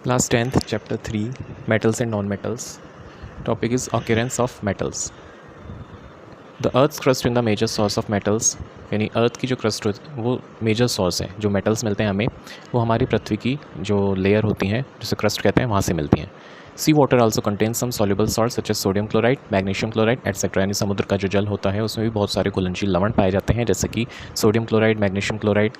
Class 10th, Chapter 3, Metals and Non-Metals. Topic is Occurrence of Metals. The Earth's crust in the major source of metals, यानी अर्थ की जो crust वो major source है. जो metals मिलते हैं हमें वो हमारी पृथ्वी की जो लेयर होती हैं जिसे क्रस्ट कहते हैं वहाँ से मिलती हैं. Sea water also contain some soluble salt such as sodium chloride, magnesium chloride etcetera. यानी समुद्र का जो जल होता है उसमें भी बहुत सारे घुलनशील लवण पाए जाते हैं जैसे कि sodium chloride, magnesium chloride.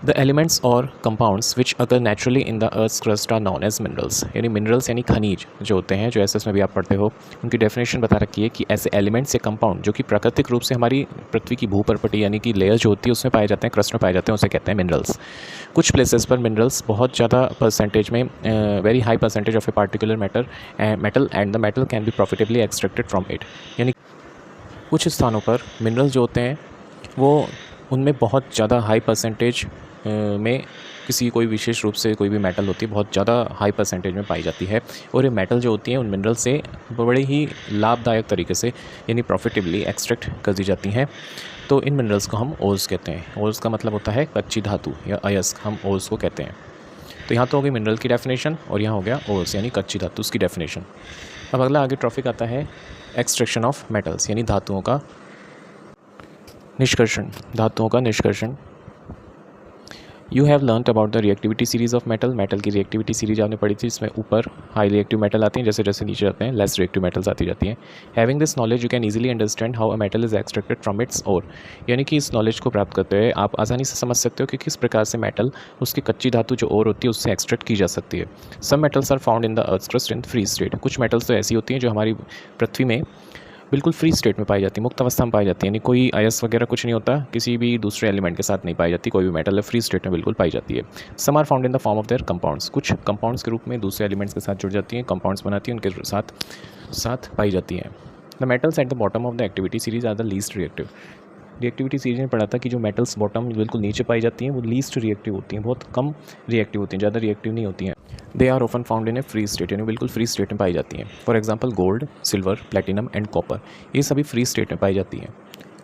The elements और compounds which occur naturally in the earth's crust are known as minerals. यानी मिनरल्स यानी खनिज जो होते हैं, जो एसएस में भी आप पढ़ते हो, उनकी डेफिनेशन बता रखी है कि ऐसे एलिमेंट्स या कंपाउंड जो कि प्राकृतिक रूप से हमारी पृथ्वी की भूपर्पटी यानी कि लेयर जो होती है उसमें पाए जाते हैं, क्रस्ट में पाए जाते हैं, उसे कहते हैं मिनरल्स. कुछ प्लेसेस पर मिनरल्स बहुत ज़्यादा परसेंटेज में, very high percentage of a particular metal and the metal can be profitably extracted from it. यानी कुछ स्थानों पर मिनरल्स जो होते हैं वो उनमें बहुत ज़्यादा हाई परसेंटेज में किसी कोई विशेष रूप से कोई भी मेटल होती है बहुत ज़्यादा हाई परसेंटेज में पाई जाती है, और ये मेटल जो होती हैं उन मिनरल से बड़े ही लाभदायक तरीके से यानी प्रॉफिटेबली एक्सट्रैक्ट कर दी जाती हैं. तो इन मिनरल्स को हम ओर्स कहते हैं. ओर्स का मतलब होता है कच्ची धातु या अयस्क, हम ओर्स को कहते हैं. तो यहाँ तो हो गई मिनरल की डेफिनेशन और यहाँ हो गया ओर्स यानी कच्ची धातु उसकी डेफिनेशन. अब अगला आगे टॉपिक आता है एक्सट्रैक्शन ऑफ मेटल्स यानी धातुओं का निष्कर्षण. धातुओं का निष्कर्षण. You have learn about the reactivity series of metal. Metal की रिएक्टिविटी सीरीज आपने पढ़ी थी, इसमें ऊपर हाई रिएक्टिव मेटल आते हैं, जैसे जैसे नीचे जाते हैं लेस रिएक्टिव मेटल्स आती जाती हैं. Having this knowledge you can easily understand how a metal is extracted from its ore. यानी कि इस नॉलेज को प्राप्त करते हुए आप आसानी से समझ सकते हो कि किस प्रकार से मेटल उसकी कच्ची धातु जो ओर होती है उससे एक्सट्रैक्ट की जा सकती है. Some metals are found in the earth crust in free state. कुछ मेटल्स तो ऐसी होती हैं जो हमारी पृथ्वी में बिल्कुल फ्री स्टेट में पाई जाती है, मुक्त अवस्था में पाई जाती है, यानी कोई अयस्क वगैरह कुछ नहीं होता, किसी भी दूसरे एलिमेंट के साथ नहीं पाई जाती, कोई भी मेटल है फ्री स्टेट में बिल्कुल पाई जाती है. Some are found in the form of their compounds. कुछ कंपाउंड्स के रूप में दूसरे एलिमेंट्स के साथ जुड़ जाती हैं, कंपाउंड्स बनाती हैं, उनके साथ साथ पाई जाती हैं. The metals at the bottom of the activity series are the least reactive. Reactivity series में पढ़ा था कि जो मेटल्स बॉटम बिल्कुल नीचे पाई जाती हैं वो लीस्ट रिएक्टिव होती हैं, बहुत कम रिएक्टिव होती हैं, ज़्यादा रिएक्टिव नहीं होती हैं. They are often found in a free state, यानी बिल्कुल फ्री स्टेट में पाई जाती हैं. For example gold, silver, platinum and copper, ये सभी फ्री स्टेट में पाई जाती हैं.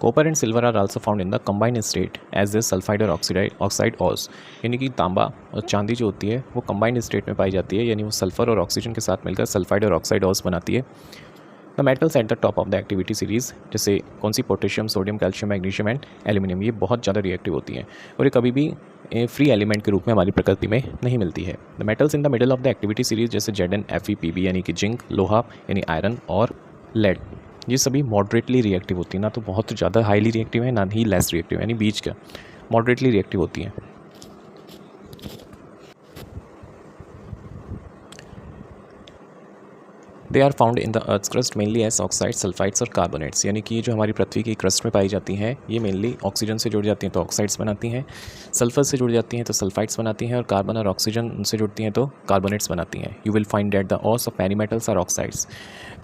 Copper and silver are also found in the combined state as a sulphide और ऑक्साइड ऑर्स. यानी कि तांबा और चांदी जो होती है वो कंबाइंड स्टेट में पाई जाती है, यानी वो सल्फर और ऑक्सीजन के साथ मिलकर सल्फाइड और ऑक्साइड ऑर्स बनाती है. The metals at the top of the activity series, जैसे कौन सी, potassium, sodium, calcium, magnesium and aluminium, ये बहुत ज़्यादा रिएक्टिव होती हैं और ये कभी भी फ्री एलिमेंट के रूप में हमारी प्रकृति में नहीं मिलती है. The metals in the middle of the activity series जैसे जेडन, Fe, Pb यानी कि जिंक, लोहा यानी आयरन और लेड, ये सभी मॉडरेटली रिएक्टिव होती हैं, ना तो बहुत ज़्यादा हाईली रिएक्टिव है ना ही लेस रिएक्टिव, यानी बीच का मॉडरेटली रिएक्टिव होती हैं. They are found in the earth crust mainly as oxide, sulphides और कार्बोनेट्स. यानी कि जो हमारी पृथ्वी की क्रस्ट में पाई जाती हैं ये मेनली ऑक्सीजन से जुड़ जाती हैं तो ऑक्साइड्स बनाती हैं, सल्फर से जुड़ जाती हैं तो सल्फाइड्स बनाती हैं, और कार्बन और ऑक्सीजन उनसे जुड़ती हैं तो कार्बोनेट्स बनाती हैं. You will find that the ores of many metals are oxides,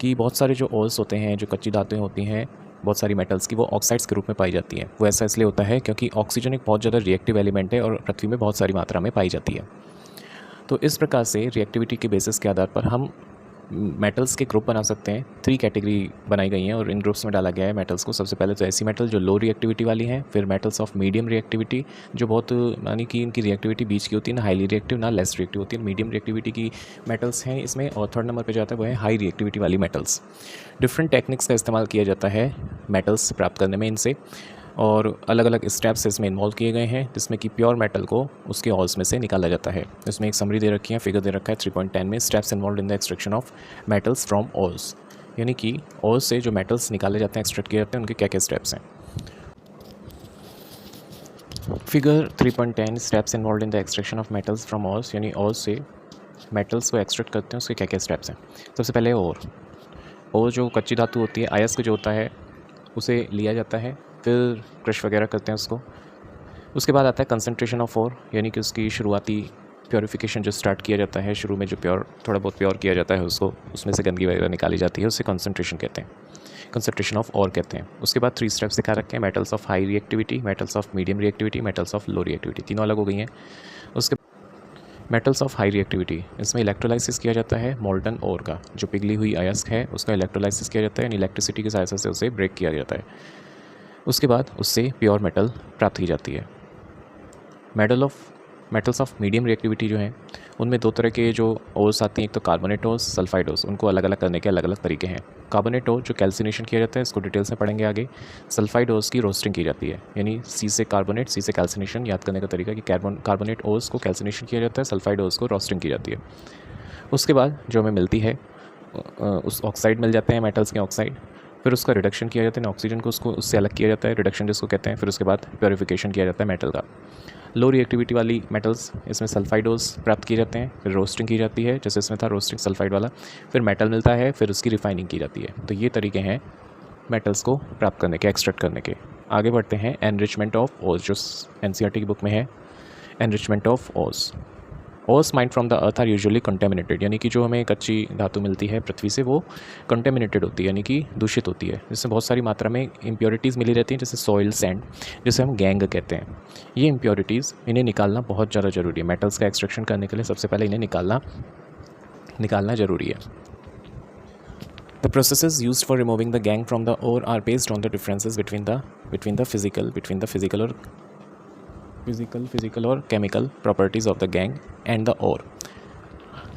कि बहुत सारे जो ऑर्स होते हैं, जो कच्ची धातुएँ होती हैं बहुत सारी मेटल्स की, वो ऑक्साइड्स के रूप में पाई जाती हैं. वो ऐसा इसलिए होता है क्योंकि ऑक्सीजन एक बहुत ज़्यादा रिएक्टिव एलिमेंट है और पृथ्वी में बहुत सारी मात्रा में पाई जाती है. तो इस प्रकार से रिएक्टिविटी के बेसिस के आधार पर हम मेटल्स के ग्रुप बना सकते हैं. 3 कैटेगरी बनाई गई हैं और इन ग्रुप्स में डाला गया है मेटल्स को. सबसे पहले तो ऐसी मेटल जो लो रिएक्टिविटी वाली हैं, फिर मेटल्स ऑफ मीडियम रिएक्टिविटी जो बहुत, यानी कि इनकी रिएक्टिविटी बीच की होती है, ना हाईली रिएक्टिव ना लेस रिएक्टिव होती है, मीडियम रिएक्टिविटी की मेटल्स हैं इसमें. और थर्ड नंबर पे जाता है वो है हाई रिएक्टिविटी वाली मेटल्स. डिफरेंट टेक्निक्स का इस्तेमाल किया जाता है मेटल्स प्राप्त करने में इनसे, और अलग अलग स्टेप्स इसमें इन्वॉल्व किए गए हैं, जिसमें कि प्योर मेटल को उसके ऑर्स में से निकाला जाता है. इसमें एक समरी दे रखी है, फिगर दे रखा है 3.10 में, steps involve in the extraction of metals from ores. यानी कि ऑर्स से जो मेटल्स निकाले जाते हैं, एक्सट्रैक्ट किए जाते हैं, उनके क्या क्या स्टेप्स हैं. Figure 3.10 steps involve in the extraction of metals from ores, यानी ऑर्स से मेटल्स को एक्सट्रैक्ट करते हैं, उसके क्या क्या स्टेप्स हैं. सबसे पहले और जो कच्ची धातु होती है, अयस्क जो होता है, उसे लिया जाता है, फिर क्रश वगैरह करते हैं उसको. उसके बाद आता है कंसंट्रेशन ऑफ ओर, यानी कि उसकी शुरुआती प्योरीफिकेशन जो स्टार्ट किया जाता है, शुरू में जो थोड़ा बहुत प्योर किया जाता है उसको, उसमें से गंदगी वगैरह निकाली जाती है, उसे कंसंट्रेशन कहते हैं, कंसंट्रेशन ऑफ ओर कहते हैं. उसके बाद 3 स्टेप्स दिखा रखे हैं, metals of high reactivity, metals of medium reactivity, metals of low reactivity, तीनों अलग हो गई हैं. उसके मेटल्स ऑफ हाई रिएक्टिविटी, इसमें इलेक्ट्रोलाइसिस किया जाता है मोल्टन ओर का, जो पिघली हुई अयस्क है उसका इलेक्ट्रोलाइसिस किया जाता है, यानी इलेक्ट्रिसिटी की सहायता से उसे ब्रेक किया जाता है. उसके बाद उससे प्योर मेटल प्राप्त की जाती है. मेटल्स ऑफ मीडियम रिएक्टिविटी जो हैं उनमें दो तरह के जो ओर्स आती हैं, एक तो कार्बोनेट ओर्स, सल्फाइड ओर्स। उनको अलग अलग करने के अलग अलग तरीके हैं। कार्बोनेट ओर जो कैल्सिनेशन किया जाता है, इसको डिटेल से पढ़ेंगे आगे। सल्फाइड ओर्स की रोस्टिंग की जाती है, यानी सी से कार्बोनेट, सी से कैल्सिनेशन। याद करने का तरीका कि कार्बोनेट ओर्स को कैल्सिनेशन किया जाता है, सल्फाइड ओर्स को रोस्टिंग की जाती है। उसके बाद जो हमें मिलती है उस ऑक्साइड मिल जाते हैं, मेटल्स के ऑक्साइड। फिर उसका रिडक्शन किया जाता है, ऑक्सीजन को उसको उससे अलग किया जाता है, रिडक्शन जिसको कहते हैं। फिर उसके बाद प्योरीफिकेशन किया जाता है मेटल का। लो रिएक्टिविटी वाली मेटल्स, इसमें सल्फाइडोज प्राप्त किए जाते हैं, फिर रोस्टिंग की जाती है, जैसे इसमें था रोस्टिंग सल्फाइड वाला। फिर मेटल मिलता है, फिर उसकी रिफाइनिंग की जाती है। तो ये तरीके हैं मेटल्स को प्राप्त करने के, एक्सट्रैक्ट करने के। आगे बढ़ते हैं एनरिचमेंट ऑफ ओर्स, जो एनसीईआरटी की बुक में है, enrichment of ores. Ores mined from the earth are usually contaminated, यानी कि जो हमें कच्ची धातु मिलती है पृथ्वी से, वो कंटेमिनेटेड होती है, यानी कि दूषित होती है, जिसमें बहुत सारी मात्रा में इम्प्योरिटीज़ मिली रहती हैं, जैसे सॉइल, सैंड, जिसे हम गैंग कहते हैं। ये इम्प्योरिटीज़, इन्हें निकालना बहुत ज़्यादा ज़रूरी है। मेटल्स का एक्सट्रैक्शन करने के लिए सबसे पहले इन्हें निकालना ज़रूरी है। The processes used for removing the gangue from the ore are based on the differences between the physical और chemical properties of the gangue and the ore।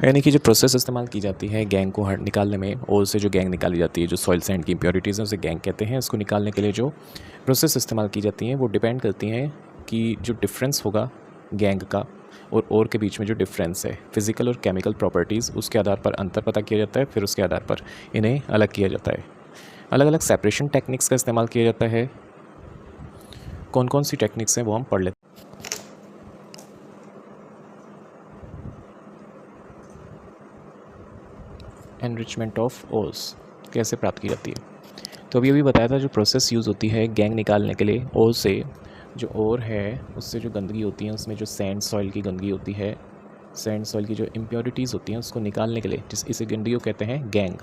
यानी कि जो प्रोसेस इस्तेमाल की जाती है गैंग को निकालने में, ओर से जो गैंग निकाली जाती है, जो सॉइल सैंड की इम्प्योरिटीज़ हैं उसे गैंग कहते हैं। इसको निकालने के लिए जो प्रोसेस इस्तेमाल की जाती हैं वो डिपेंड करती हैं कि जो डिफरेंस होगा गैंग का और ओर के बीच में जो डिफरेंस है, फिज़िकल और केमिकल प्रॉपर्टीज़, उसके आधार पर अंतर पता किया जाता है। फिर उसके आधार पर इन्हें अलग किया जाता है। अलग अलग सेपरेशन टेक्निक्स का इस्तेमाल किया जाता है। कौन कौन सी टेक्निक्स हैं वो हम पढ़ लेते हैं। एनरिचमेंट ऑफ ओर्स कैसे प्राप्त की जाती है, तो अभी बताया था जो प्रोसेस यूज़ होती है गैंग निकालने के लिए, ओर से जो ओर है उससे जो गंदगी होती है, उसमें जो सैंड सॉइल की गंदगी होती है, सैंड सॉइल की जो इम्प्योरिटीज़ होती हैं उसको निकालने के लिए, इसे गंदगी को कहते हैं गैंग,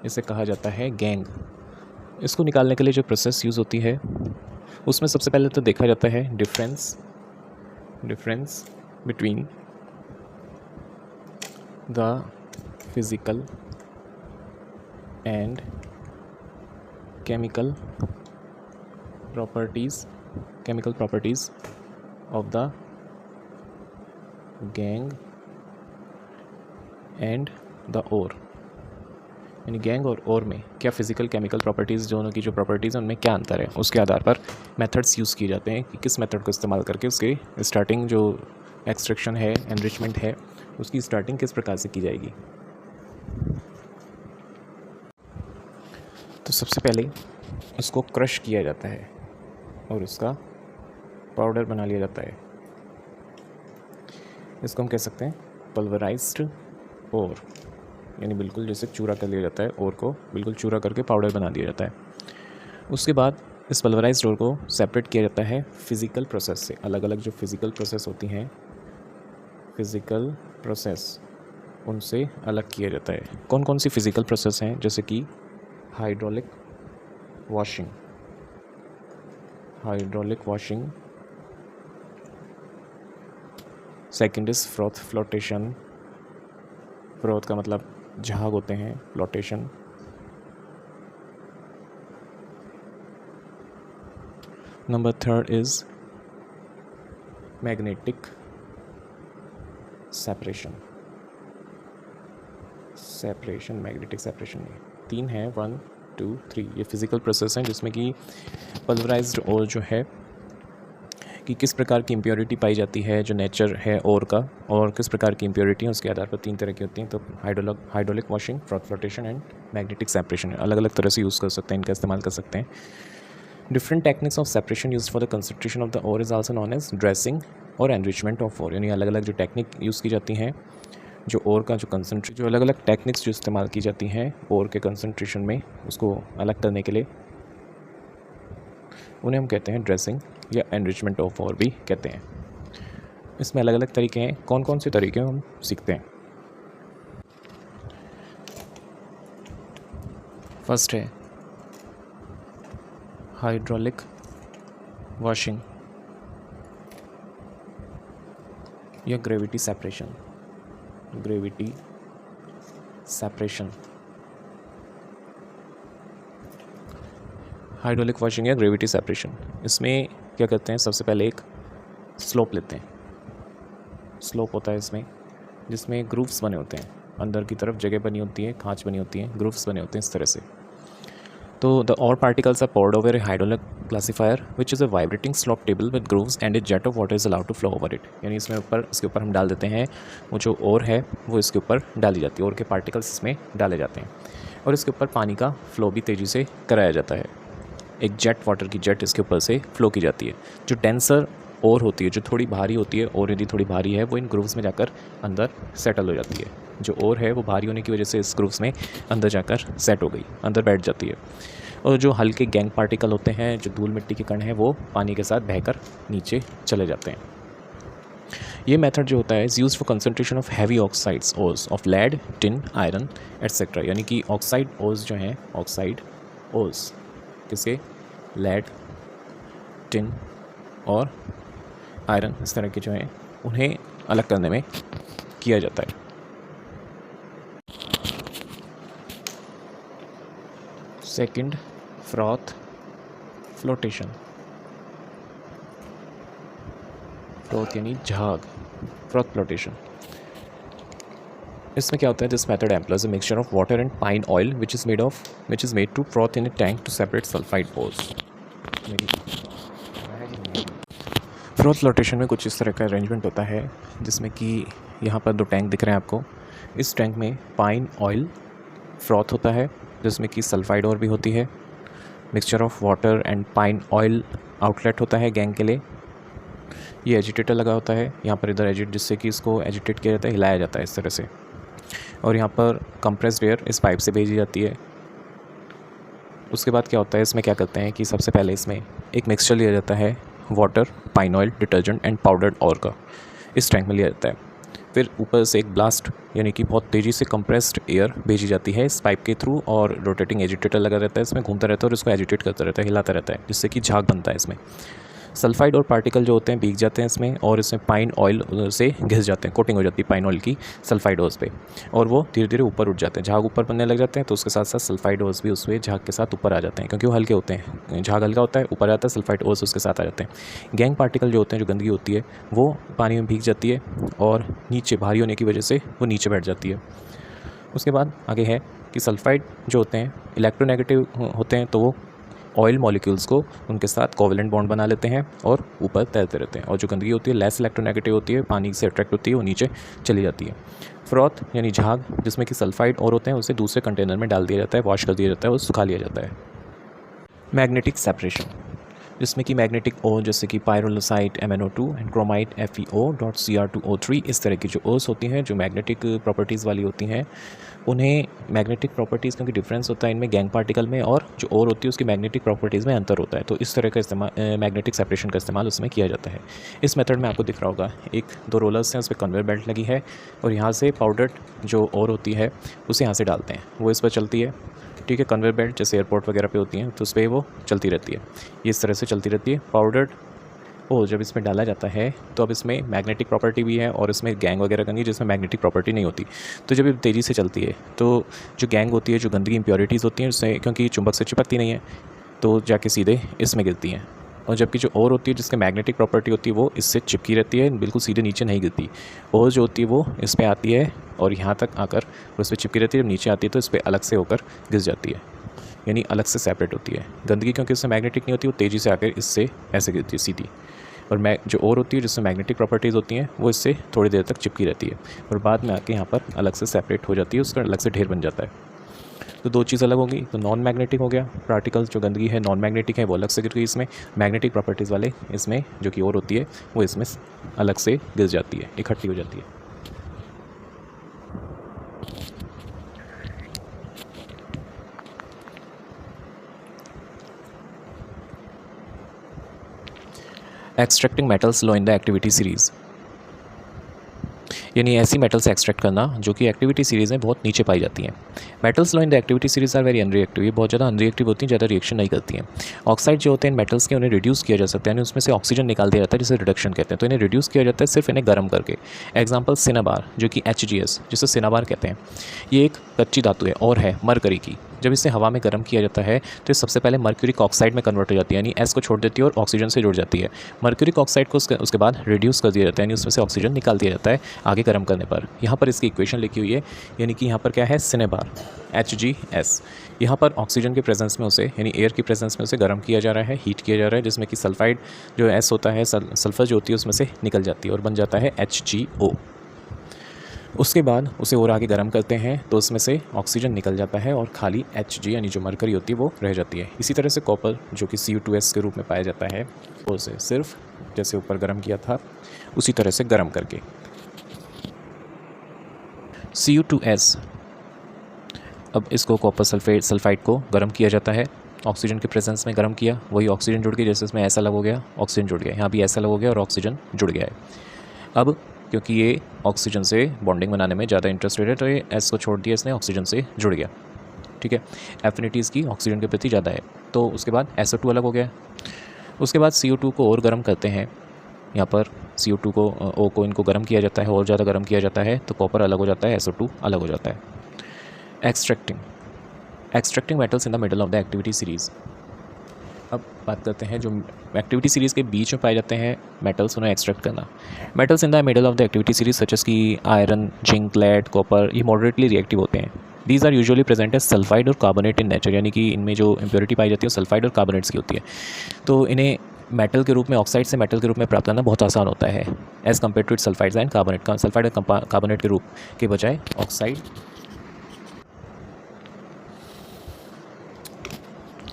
इसे कहा जाता है गैंग। इसको निकालने के लिए जो प्रोसेस यूज़ होती है उसमें सबसे पहले तो देखा जाता है difference between the physical and chemical properties of the gangue and the ore. यानी गैंग और ओर में क्या फ़िज़िकल केमिकल प्रॉपर्टीज़, दोनों की जो प्रॉपर्टीज़ हैं उनमें क्या अंतर है, उसके आधार पर मेथड्स यूज़ किए जाते हैं कि किस मेथड को इस्तेमाल करके उसके स्टार्टिंग जो एक्सट्रैक्शन है, एनरिचमेंट है, उसकी स्टार्टिंग किस प्रकार से की जाएगी। तो सबसे पहले इसको क्रश किया जाता है और उसका पाउडर बना लिया जाता है। इसको हम कह सकते हैं पल्वराइज्ड ओर, यानी बिल्कुल जैसे चूरा कर लिया जाता है, ओर को बिल्कुल चूरा करके पाउडर बना दिया जाता है। उसके बाद इस पल्वराइज्ड ओर को सेपरेट किया जाता है फिज़िकल प्रोसेस से। अलग अलग जो फिज़िकल प्रोसेस होती हैं, फिज़िकल प्रोसेस, उनसे अलग किया जाता है। कौन कौन सी फिज़िकल प्रोसेस हैं, जैसे कि hydraulic washing, second is flotation, froth का मतलब झाग होते हैं, flotation. Number third is magnetic separation में तीन है, 1 2 3। ये फिज़िकल प्रोसेस हैं जिसमें कि पल्वराइज्ड ओर जो है कि किस प्रकार की इम्प्योरिटी पाई जाती है, जो नेचर है ओर का, और किस प्रकार की इम्प्योरिटी है उसके आधार पर तीन तरह की होती हैं। तो hydraulic washing, flotation and magnetic separation अलग अलग तरह से यूज़ कर सकते हैं, इनका इस्तेमाल कर सकते हैं। Different techniques of separation use for the concentration of the ore is also known as dressing और एनरिचमेंट ऑफ ओर। यानी अलग अलग जो टेक्निक यूज़ की जाती हैं, जो ओर का जो अलग अलग टेक्निक्स जो इस्तेमाल की जाती हैं ओर के कंसंट्रेशन में, उसको अलग करने के लिए, उन्हें हम कहते हैं ड्रेसिंग या एनरिचमेंट ऑफ ओर भी कहते हैं। इसमें अलग अलग तरीके हैं। कौन कौन से तरीके हम सीखते हैं। फर्स्ट है हाइड्रोलिक वॉशिंग या ग्रेविटी सेपरेशन। हाइड्रोलिक वॉशिंग या ग्रेविटी सेपरेशन, इसमें क्या करते हैं, सबसे पहले एक स्लोप लेते हैं। स्लोप होता है इसमें जिसमें ग्रूव्स बने होते हैं, अंदर की तरफ जगह बनी होती है, खाँच बनी होती है, ग्रूव्स बने होते हैं इस तरह से। तो the ore particles are poured over a hydraulic classifier which is a vibrating slop table with grooves and a jet of water is allowed to flow over it। यानी इसमें ऊपर, इसके ऊपर हम डाल देते हैं वो जो और है वो इसके ऊपर डाली जाती है, और के पार्टिकल्स इसमें डाले जाते हैं और इसके ऊपर पानी का फ्लो भी तेज़ी से कराया जाता है। एक जेट, वाटर की जेट इसके ऊपर से फ्लो की जाती है। जो डेंसर और होती है, जो थोड़ी भारी होती है, और यदि थोड़ी भारी है वो इन ग्रूव्स में जाकर अंदर सेटल हो जाती है। जो और है वो भारी होने की वजह से इस ग्रूव्स में अंदर जाकर सेट हो गई, अंदर बैठ जाती है। और जो हल्के गैंग पार्टिकल होते हैं, जो धूल मिट्टी के कण हैं, वो पानी के साथ बहकर नीचे चले जाते हैं। ये मेथड जो होता है is use for concentration of heavy oxides ores of lead, tin, iron etcetera. यानी कि ऑक्साइड ओर्स जो हैं, ऑक्साइड ओर्स किसके, लेड, टिन और आयरन, इस तरह के जो हैं उन्हें अलग करने में किया जाता है। Second, froth flotation. फ्रॉथ यानी झाग, फ्रॉथ फ्लोटेशन। इसमें क्या होता है, this method employs a mixture of water and pine oil which is made to froth in a tank to separate sulphide ores. Froth flotation में कुछ इस तरह का अरेंजमेंट होता है जिसमें कि यहाँ पर 2 टैंक दिख रहे हैं आपको। इस टैंक में पाइन ऑयल फ्रॉथ होता है जिसमें कि सल्फाइड और भी होती है। Mixture of water and pine oil outlet होता है गैंग के लिए। ये एजिटेटर लगा होता है यहाँ पर, इधर एजिट, जिससे कि इसको एजिटेट किया जाता है, हिलाया जाता है इस तरह से। और यहाँ पर कंप्रेस्ड एयर इस पाइप से भेजी जाती है। उसके बाद क्या होता है, इसमें क्या करते हैं कि सबसे पहले इसमें एक मिक्सचर लिया जाता है water, pine oil, detergent and powdered और का, इस टैंक में लिया जाता है। फिर ऊपर से एक ब्लास्ट यानी कि बहुत तेज़ी से कंप्रेस्ड एयर भेजी जाती है इस पाइप के थ्रू, और रोटेटिंग एजिटेटर लगा रहता है इसमें, घूमता रहता है और इसको एजिटेट करता रहता है, हिलाता रहता है, जिससे कि झाग बनता है इसमें। सल्फाइड और पार्टिकल जो होते हैं भीग जाते हैं इसमें, और इसमें पाइन ऑयल से घिस जाते हैं, कोटिंग हो जाती है पाइन ऑयल की सल्फाइड ओस पे, और वो धीरे धीरे ऊपर उठ जाते हैं। झाग ऊपर बनने लग जाते हैं, तो उसके साथ साथ सल्फाइड ओस भी उसमें झाग के साथ ऊपर आ जाते हैं, क्योंकि वो हल्के होते हैं। झाग हल्का होता है, ऊपर आता है, सल्फाइड ओस उसके साथ आ जाते हैं। गैंग पार्टिकल जो होते हैं, जो गंदगी होती है, वो पानी में भीग जाती है और नीचे भारी होने की वजह से वो नीचे बैठ जाती है। उसके बाद आगे है कि सल्फाइड जो होते हैं इलेक्ट्रोनेगेटिव होते हैं, तो वो ऑयल मॉलिक्यूल्स को उनके साथ कोवेलेंट बॉन्ड बना लेते हैं और ऊपर तैरते रहते हैं। और जो गंदगी होती है, लेस इलेक्ट्रोनेगेटिव होती है, पानी से अट्रैक्ट होती है, वो नीचे चली जाती है। फ्रॉथ यानी झाग, जिसमें कि सल्फाइड और होते हैं, उसे दूसरे कंटेनर में डाल दिया जाता है, वॉश कर दिया जाता है और सुखा लिया जाता है। मैग्नेटिक सेपरेशन, जिसमें कि मैग्नेटिक ओर जैसे कि pyrolusite MnO2 and chromite FeO.Cr2O3, इस तरह की जो ओर्स होती हैं, जो मैग्नेटिक प्रॉपर्टीज़ वाली होती हैं, उन्हें मैग्नेटिक प्रॉपर्टीज़, क्योंकि डिफरेंस होता है इनमें गैंग पार्टिकल में, और जो ओर होती है उसकी मैग्नेटिक प्रॉपर्टीज़ में अंतर होता है, तो इस तरह का इस्तेमाल, मैग्नेटिक सेपरेशन का इस्तेमाल उसमें किया जाता है। इस मेथड में आपको दिख रहा होगा 1-2 रोलर्स हैं, उस पर कन्वेयर बेल्ट लगी है, और यहाँ से पाउडर्ड जो ओर होती है उसे यहाँ से डालते हैं, वो इस पर चलती है। ठीक है, कन्वेयर बेल्ट जैसे एयरपोर्ट वगैरह पे होती हैं, तो उस पर वो चलती रहती है, ये इस तरह से चलती रहती है। पाउडर्ड ओर जब इसमें डाला जाता है तो अब इसमें मैग्नेटिक प्रॉपर्टी भी है, और इसमें गैंग वगैरह का नहीं, जिसमें मैग्नेटिक प्रॉपर्टी नहीं होती। तो जब ये तेज़ी से चलती है तो जो गैंग होती है, जो गंदगी इम्प्योरिटीज़ होती हैं, उससे, क्योंकि चुंबक से चिपकती नहीं है, तो जाके सीधे इसमें गिरती हैं। और जबकि जो और होती है, जिसके मैग्नेटिक प्रॉपर्टी होती है, वो इससे चिपकी रहती है, बिल्कुल सीधे नीचे नहीं गिरती। और जो होती है वो इस पर आती है और यहाँ तक आकर वो इस पर चिपकी रहती है, जब नीचे आती है तो इस पर अलग से होकर गिर जाती है, यानी अलग से सेपरेट होती है। गंदगी क्योंकि इससे मैग्नेटिक नहीं होती, वो तेज़ी से आकर इससे ऐसे गिरती है सीधी। और जो और होती है, जिससे मैग्नेटिक प्रॉपर्टीज़ होती हैं, वो इससे थोड़ी देर तक चिपकी रहती है और बाद में आके यहाँ पर अलग से सेपरेट हो जाती है, उसका अलग से ढेर बन जाता है। तो 2 चीज़ अलग होगी, तो नॉन मैग्नेटिक हो गया, पार्टिकल्स जो गंदगी है नॉन मैग्नेटिक है, वो अलग से गिर गई इसमें, मैग्नेटिक प्रॉपर्टीज़ वाले इसमें जो कि और होती है वो इसमें अलग से गिर जाती है, इकट्ठी हो जाती है। Extracting metals low in the activity series, यानी ऐसी मेटल से एक्सट्रैक्ट करना जो कि एक्टिविटी सीरीज़ में बहुत नीचे पाई जाती हैं। Metals low in the activity series are very unreactive, ये बहुत ज़्यादा अनरिएक्टिव होती हैं, ज़्यादा रिएक्शन नहीं करती हैं। ऑक्साइड जो होते हैं इन मेटल्स के, उन्हें रिड्यूस किया जा सकता है, यानी उसमें से ऑक्सीजन निकाल दिया जाता है, जिसे रिडक्शन कहते हैं। तो इन्हें रिड्यूस किया जाता है सिर्फ इन्हें गर्म करके। एग्जाम्पल सिनाबार, जो कि HGS, जिसे सिनाबार कहते हैं, ये एक कच्ची धातु है और है मरकरी की, जब इसे हवा में गर्म किया जाता है तो ये सबसे पहले मर्क्यूरिक ऑक्साइड में कन्वर्ट हो जाती है, यानी एस को छोड़ देती है और ऑक्सीजन से जुड़ जाती है। मर्क्यूरिक ऑक्साइड को उसके बाद रिड्यूस कर दिया जाता है, यानी उसमें से ऑक्सीजन निकाल दिया जाता है आगे गर्म करने पर। यहाँ पर इसकी इक्वेशन लिखी हुई है, यानी कि यहाँ पर क्या है, सिनेबार HgS। यहाँ पर ऑक्सीजन के प्रेजेंस में उसे, यानी एयर की प्रेजेंस में उसे गर्म किया जा रहा है, हीट किया जा रहा है, जिसमें कि सल्फाइड जो एस होता है, सल्फर जो होती है उसमें से निकल जाती है और बन जाता है HgO। उसके बाद उसे और आगे गर्म करते हैं तो उसमें से ऑक्सीजन निकल जाता है और खाली Hg यानी जो मरकरी होती है वो रह जाती है। इसी तरह से कॉपर जो कि Cu2S के रूप में पाया जाता है, उसे सिर्फ जैसे ऊपर गर्म किया था उसी तरह से गर्म करके Cu2S, अब इसको कॉपर सल्फाइड को गर्म किया जाता है, ऑक्सीजन के प्रेजेंस में गर्म किया, वही ऑक्सीजन जुड़ गई, जैसे इसमें ऐसा अलग हो गया ऑक्सीजन जुड़ गया, यहाँ भी ऐसा अलग हो गया और ऑक्सीजन जुड़ गया है। अब क्योंकि ये ऑक्सीजन से बॉन्डिंग बनाने में ज़्यादा इंटरेस्टेड है तो ये एस को छोड़ दिया, इसने ऑक्सीजन से जुड़ गया, ठीक है। एफिनिटी इसकी ऑक्सीजन के प्रति ज़्यादा है, तो उसके बाद SO2 अलग हो गया। उसके बाद CO2 को और गर्म करते हैं, यहाँ पर CO2 को O को इनको गर्म किया जाता है और ज़्यादा गर्म किया जाता है तो कॉपर अलग हो जाता है, SO2 अलग हो जाता है। Extracting metals in the middle of the activity series. अब बात करते हैं जो एक्टिविटी सीरीज़ के बीच में पाए जाते हैं मेटल्स, उन्हें एक्सट्रैक्ट करना। Metals in the middle of the activity series such as की आयरन, जिंक, लेड, कॉपर, ये मॉडरेटली रिएक्टिव होते हैं। These are usually present as sulphide और कार्बोनेट इन नेचर, यानी कि इनमें जो इम्प्योरिटी पाई जाती है वो सल्फाइड और कार्बोनेट्स की होती है, तो इन्हें मेटल के रूप में, ऑक्साइड से मेटल के रूप में प्राप्त करना बहुत आसान होता है as compare to it sulphides and carbonate. Sulphide और कार्बोनेट के रूप के बजाय ऑक्साइड।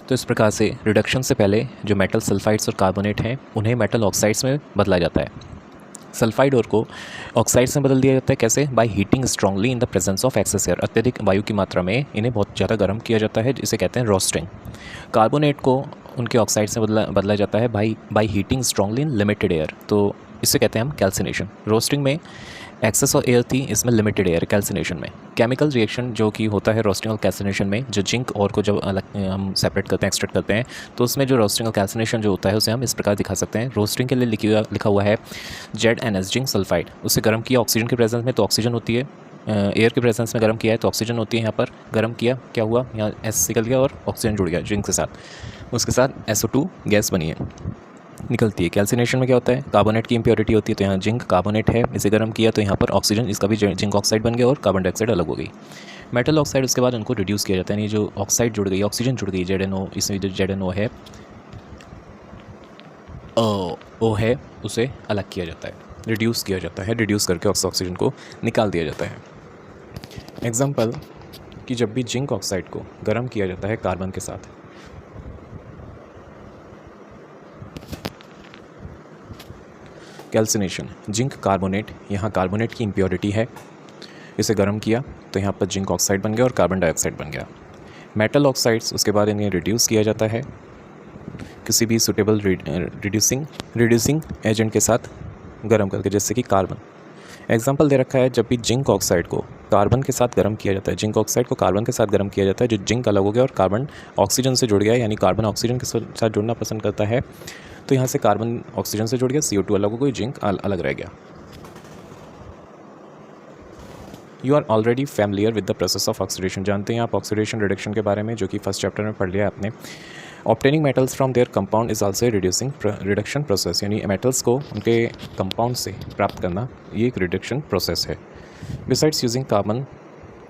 तो इस प्रकार से रिडक्शन से पहले जो मेटल सल्फाइड्स और कार्बोनेट हैं उन्हें मेटल ऑक्साइड्स में बदला जाता है। सल्फाइड और को ऑक्साइड्स में बदल दिया जाता है, कैसे? By heating strongly in the presence of excess air, अत्यधिक वायु की मात्रा में इन्हें बहुत ज़्यादा गर्म किया जाता है, जिसे कहते हैं रोस्टिंग। कार्बोनेट को उनके ऑक्साइड से बदला जाता है bye heating strongly in limited air, तो इसे कहते हैं हम कैल्सिनेशन। रोस्टिंग में एक्सेस ऑफ एयर थी, इसमें लिमिटेड एयर कैल्सिनेशन में। केमिकल रिएक्शन जो कि होता है रोस्टिंग और कैल्सिनेशन में, जो जिंक और को जब अलग हम सेपरेट करते हैं, एक्सट्रैक्ट करते हैं, तो उसमें जो रोस्टिंग और कैल्सिनेशन जो होता है उसे हम इस प्रकार दिखा सकते हैं। रोस्टिंग के लिए लिखा हुआ है ZnS, जिंक सल्फाइड। उसे गर्म किया ऑक्सीजन के प्रेजेंस में तो ऑक्सीजन होती है, एयर के प्रेजेंस में गर्म किया है तो ऑक्सीजन होती है। यहाँ पर गर्म किया, क्या हुआ, यहाँ S निकल गया और ऑक्सीजन जुड़ गया जिंक के साथ, उसके साथ SO2 गैस बनी है, निकलती है। कैल्सिनेशन में क्या होता है, कार्बोनेट की इम्प्योरिटी होती है, तो यहाँ जिंक कार्बोनेट है, इसे गर्म किया तो यहाँ पर ऑक्सीजन, इसका भी जिंक ऑक्साइड बन गया और कार्बन डाइऑक्साइड अलग हो गई। मेटल ऑक्साइड उसके बाद उनको रिड्यूस किया जाता है, यानी जो ऑक्साइड जुड़ गई, ऑक्सीजन जुड़ गई, ZnO, इसमें जो ZnO है O है, उसे अलग किया जाता है, रिड्यूस किया जाता है, रिड्यूस करके ऑक्सीजन को निकाल दिया जाता है। एग्जाम्पल कि जब भी जिंक ऑक्साइड को गर्म किया जाता है कार्बन के साथ, कैल्सिनेशन, जिंक कार्बोनेट, यहाँ कार्बोनेट की इम्प्योरिटी है, इसे गर्म किया तो यहाँ पर जिंक ऑक्साइड बन गया और कार्बन डाइऑक्साइड बन गया। मेटल ऑक्साइड्स उसके बाद इन्हें रिड्यूस किया जाता है किसी भी सूटेबल रिड्यूसिंग एजेंट के साथ गर्म करके, जैसे कि कार्बन। एग्जाम्पल दे रखा है, जब भी जिंक ऑक्साइड को कार्बन के साथ गर्म किया जाता है, जिंक ऑक्साइड को कार्बन के साथ गर्म किया जाता है, जो जिंक अलग हो गया और कार्बन ऑक्सीजन से जुड़ गया, यानी कार्बन ऑक्सीजन के साथ जुड़ना पसंद करता है, तो यहाँ से कार्बन ऑक्सीजन से जुड़ गया, CO2 अलग हो गई, जिंक अलग रह गया। You are already familiar with the process of oxidation, जानते हैं आप ऑक्सीडेशन रिडक्शन के बारे में, जो कि फर्स्ट चैप्टर में पढ़ लिया आपने। Obtaining metals from their compound is also reduction process, यानी मेटल्स को उनके कंपाउंड से प्राप्त करना ये एक रिडक्शन प्रोसेस है। Besides using carbon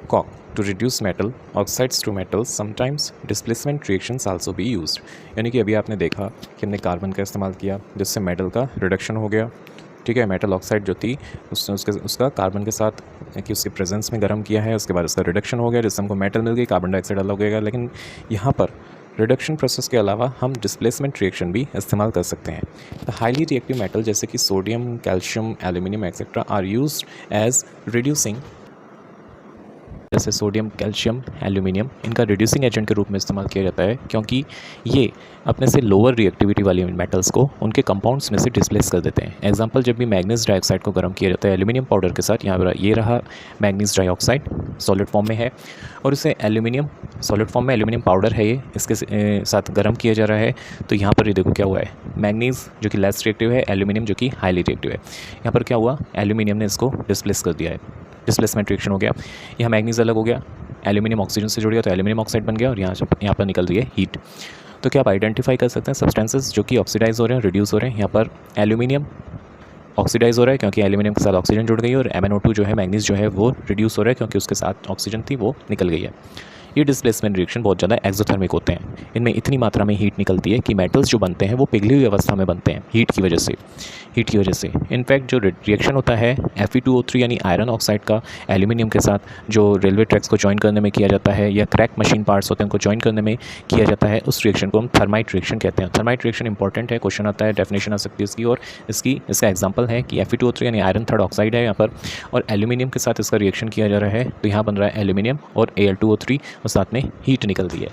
coke to reduce metal oxides to metals, sometimes displacement reactions also be used, यानी कि अभी आपने देखा कि हमने कार्बन का इस्तेमाल किया जिससे मेटल का रिडक्शन हो गया, ठीक है। मेटल ऑक्साइड जो थी उसका कार्बन के साथ कि उसके प्रेजेंस में गर्म किया है, उसके बाद उसका रिडक्शन हो गया जिससे हमको मेटल मिल गई, कार्बन डाइऑक्साइड अलग हो गया। लेकिन यहाँ पर रिडक्शन प्रोसेस के अलावा हम डिस्प्लेसमेंट रिएक्शन भी इस्तेमाल कर सकते हैं। द हाईली रिएक्टिव मेटल जैसे कि sodium, calcium, aluminium etcetera are used as reducing, जैसे सोडियम, कैल्शियम, एल्यूमिनियम, इनका रिड्यूसिंग एजेंट के रूप में इस्तेमाल किया जाता है, क्योंकि ये अपने से लोअर रिएक्टिविटी वाली मेटल्स को उनके कंपाउंड्स में से डिस्प्लेस कर देते हैं। एग्जांपल, जब भी मैग्नीज डाइऑक्साइड को गर्म किया जाता है एल्यूमिनियम पाउडर के साथ, यहाँ पर ये रहा मैग्नीज डाइऑक्साइड सॉलिड फॉर्म में है, और इसे एल्यूमिनियम सॉलिड फॉर्म में एल्यूमिनियम पाउडर है, ये इसके साथ गर्म किया जा रहा है, तो यहाँ पर ये देखो क्या हुआ है, मैग्नीज जो कि लेस रिएक्टिव है, एल्यूमिनियम जो कि हाईली रिएक्टिव है। यहाँ पर क्या हुआ, एल्यूमिनियम ने इसको डिस्प्लेस कर दिया है, डिस्प्लेसमेंट रिएक्शन हो गया, यहाँ मैग्नीज अलग हो गया, एल्यूमिनियम ऑक्सीजन से जुड़ गया तो एल्यूमिनियम ऑक्साइड बन गया और यहाँ पर निकल रही है हीट। तो क्या आप आइडेंटिफाई कर सकते हैं सब्सटेंसेस जो कि ऑक्सीडाइज हो रहे हैं, रिड्यूस हो रहे हैं। यहाँ पर एल्यूमिनियम ऑक्सीडाइज हो रहा है क्योंकि एल्यूमिनियम के साथ ऑक्सीजन जुड़ गई है, और MnO2 जो है मैंगनीज जो है वो रिड्यूस हो रहा है क्योंकि उसके साथ ऑक्सीजन थी वो निकल गई है। ये डिस्प्लेसमेंट रिएक्शन बहुत ज़्यादा एक्सोथर्मिक होते हैं। इनमें इतनी मात्रा में हीट निकलती है कि मेटल्स जो बनते हैं वो पिघली हुई अवस्था में बनते हैं हीट की वजह से। इनफैक्ट जो रिएक्शन होता है Fe2O3 यानी आयरन ऑक्साइड का एल्यूमिनियम के साथ जो रेलवे ट्रैक्स को जॉइन करने में किया जाता है, या क्रैक मशीन पार्ट्स होते हैं उनको जॉइन करने में किया जाता है, उस रिएक्शन को हम थर्माइट रिएक्शन कहते हैं। थर्माइट रिएक्शन इंपॉर्टेंट है, क्वेश्चन आता है, डेफिनेशन आ सकती है इसकी, और इसका एग्जाम्पल है कि Fe2O3 यानी आयरन थर्ड ऑक्साइड है यहाँ पर, और एल्यूमिनियम के साथ इसका रिएक्शन किया जा रहा है, तो यहाँ बन रहा है एल्यूमिनियम और Al2O3 और साथ में हीट निकल रही है।